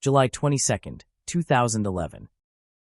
July 22, 2011.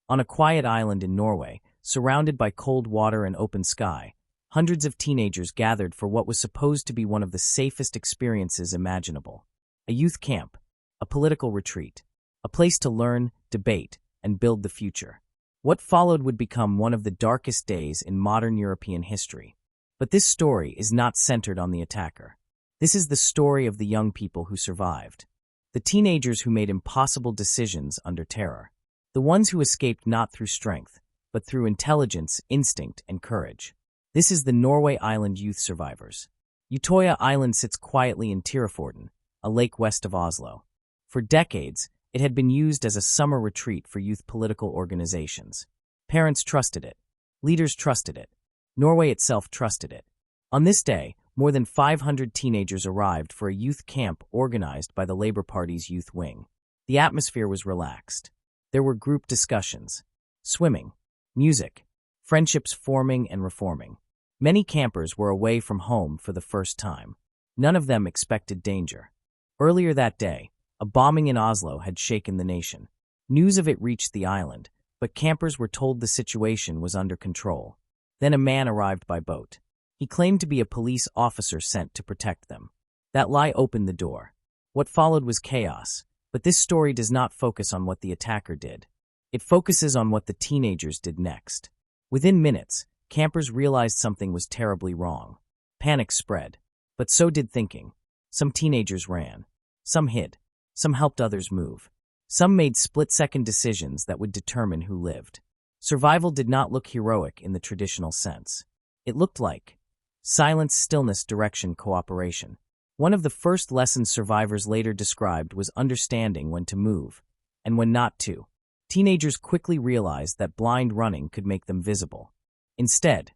On a quiet island in Norway, surrounded by cold water and open sky, hundreds of teenagers gathered for what was supposed to be one of the safest experiences imaginable. A youth camp, a political retreat, a place to learn, debate, and build the future. What followed would become one of the darkest days in modern European history. But this story is not centered on the attacker. This is the story of the young people who survived. The teenagers who made impossible decisions under terror. The ones who escaped not through strength, but through intelligence, instinct, and courage. This is the Norway Island youth survivors. Utøya Island sits quietly in Tirafjorden, a lake west of Oslo. For decades, it had been used as a summer retreat for youth political organizations. Parents trusted it. Leaders trusted it. Norway itself trusted it. On this day, more than 500 teenagers arrived for a youth camp organized by the Labour Party's youth wing. The atmosphere was relaxed. There were group discussions, swimming, music, friendships forming and reforming. Many campers were away from home for the first time. None of them expected danger. Earlier that day, a bombing in Oslo had shaken the nation. News of it reached the island, but campers were told the situation was under control. Then a man arrived by boat. He claimed to be a police officer sent to protect them. That lie opened the door. What followed was chaos, but this story does not focus on what the attacker did. It focuses on what the teenagers did next. Within minutes, campers realized something was terribly wrong. Panic spread, but so did thinking. Some teenagers ran. Some hid. Some helped others move. Some made split-second decisions that would determine who lived. Survival did not look heroic in the traditional sense. It looked like silence, stillness, direction, cooperation. One of the first lessons survivors later described was understanding when to move and when not to. Teenagers quickly realized that blind running could make them visible. Instead,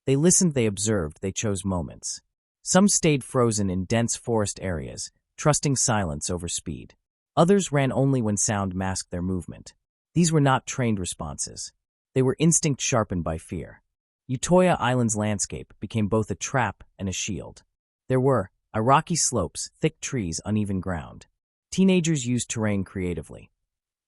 they listened, they observed, they chose moments. Some stayed frozen in dense forest areas, trusting silence over speed. Others ran only when sound masked their movement. These were not trained responses. They were instinct sharpened by fear. Utøya Island's landscape became both a trap and a shield. There were rocky slopes, thick trees, uneven ground. Teenagers used terrain creatively.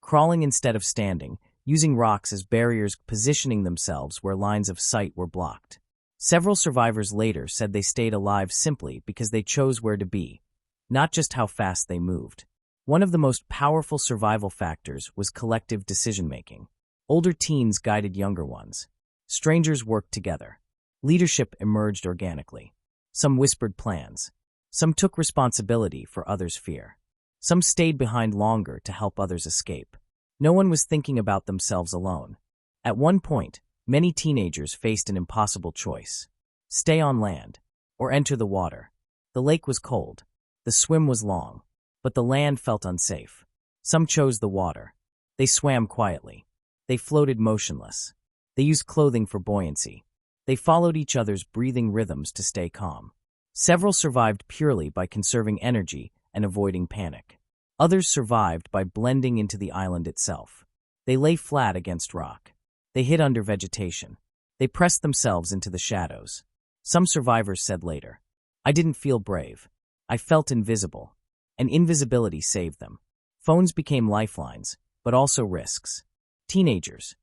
Crawling instead of standing, using rocks as barriers, positioning themselves where lines of sight were blocked. Several survivors later said they stayed alive simply because they chose where to be, not just how fast they moved. One of the most powerful survival factors was collective decision-making. Older teens guided younger ones. Strangers worked together. Leadership emerged organically. Some whispered plans. Some took responsibility for others' fear. Some stayed behind longer to help others escape. No one was thinking about themselves alone. At one point, many teenagers faced an impossible choice. Stay on land, or enter the water. The lake was cold. The swim was long, but the land felt unsafe. Some chose the water. They swam quietly. They floated motionless. They used clothing for buoyancy. They followed each other's breathing rhythms to stay calm. Several survived purely by conserving energy and avoiding panic. Others survived by blending into the island itself. They lay flat against rock. They hid under vegetation. They pressed themselves into the shadows. Some survivors said later, "I didn't feel brave. I felt invisible." And invisibility saved them. Phones became lifelines, but also risks. Teenagers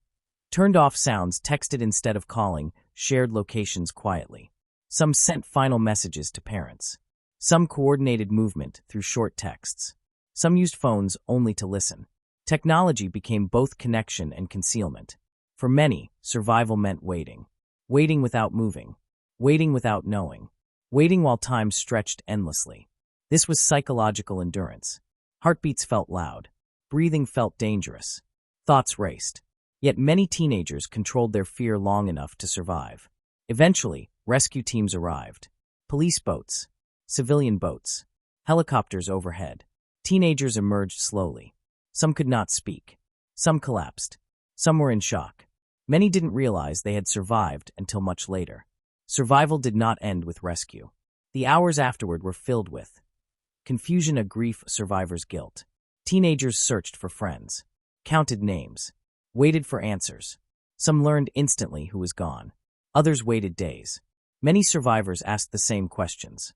turned off sounds, texted instead of calling, shared locations quietly. Some sent final messages to parents. Some coordinated movement through short texts. Some used phones only to listen. Technology became both connection and concealment. For many, survival meant waiting. Waiting without moving. Waiting without knowing. Waiting while time stretched endlessly. This was psychological endurance. Heartbeats felt loud. Breathing felt dangerous. Thoughts raced. Yet many teenagers controlled their fear long enough to survive. Eventually, rescue teams arrived. Police boats. Civilian boats. Helicopters overhead. Teenagers emerged slowly. Some could not speak. Some collapsed. Some were in shock. Many didn't realize they had survived until much later. Survival did not end with rescue. The hours afterward were filled with confusion, a grief, survivor's guilt. Teenagers searched for friends, counted names, waited for answers. Some learned instantly who was gone. Others waited days. Many survivors asked the same questions.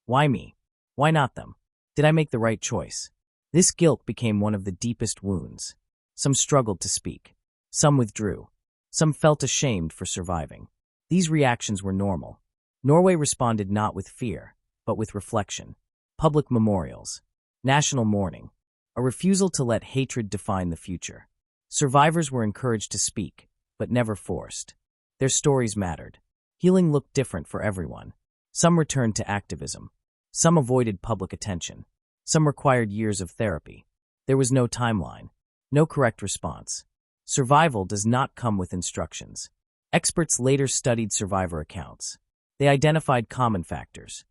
Why me? Why not them? Did I make the right choice? This guilt became one of the deepest wounds. Some struggled to speak. Some withdrew. Some felt ashamed for surviving. These reactions were normal. Norway responded not with fear, but with reflection. Public memorials. National mourning. A refusal to let hatred define the future. Survivors were encouraged to speak, but never forced. Their stories mattered. Healing looked different for everyone. Some returned to activism. Some avoided public attention. Some required years of therapy. There was no timeline. No correct response. Survival does not come with instructions. Experts later studied survivor accounts. They identified common factors: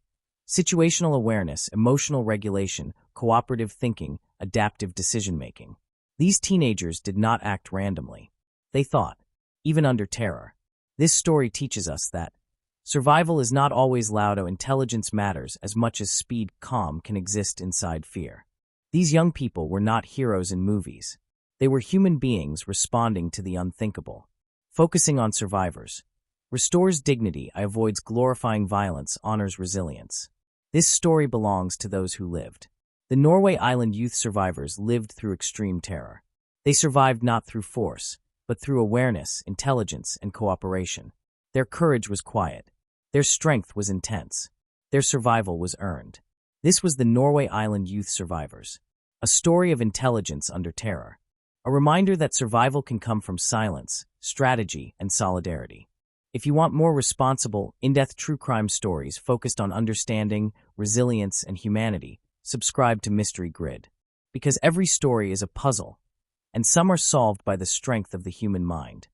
situational awareness, emotional regulation, cooperative thinking, adaptive decision-making. These teenagers did not act randomly. They thought, even under terror. This story teaches us that survival is not always loud. Intelligence matters as much as speed. Calm can exist inside fear. These young people were not heroes in movies. They were human beings responding to the unthinkable. Focusing on survivors restores dignity, avoids glorifying violence, honors resilience. This story belongs to those who lived. The Norway Island youth survivors lived through extreme terror. They survived not through force, but through awareness, intelligence, and cooperation. Their courage was quiet. Their strength was intense. Their survival was earned. This was the Norway Island youth survivors. A story of intelligence under terror. A reminder that survival can come from silence, strategy, and solidarity. If you want more responsible, in-depth true crime stories focused on understanding, resilience, and humanity, subscribe to Mystery Grid. Because every story is a puzzle, and some are solved by the strength of the human mind.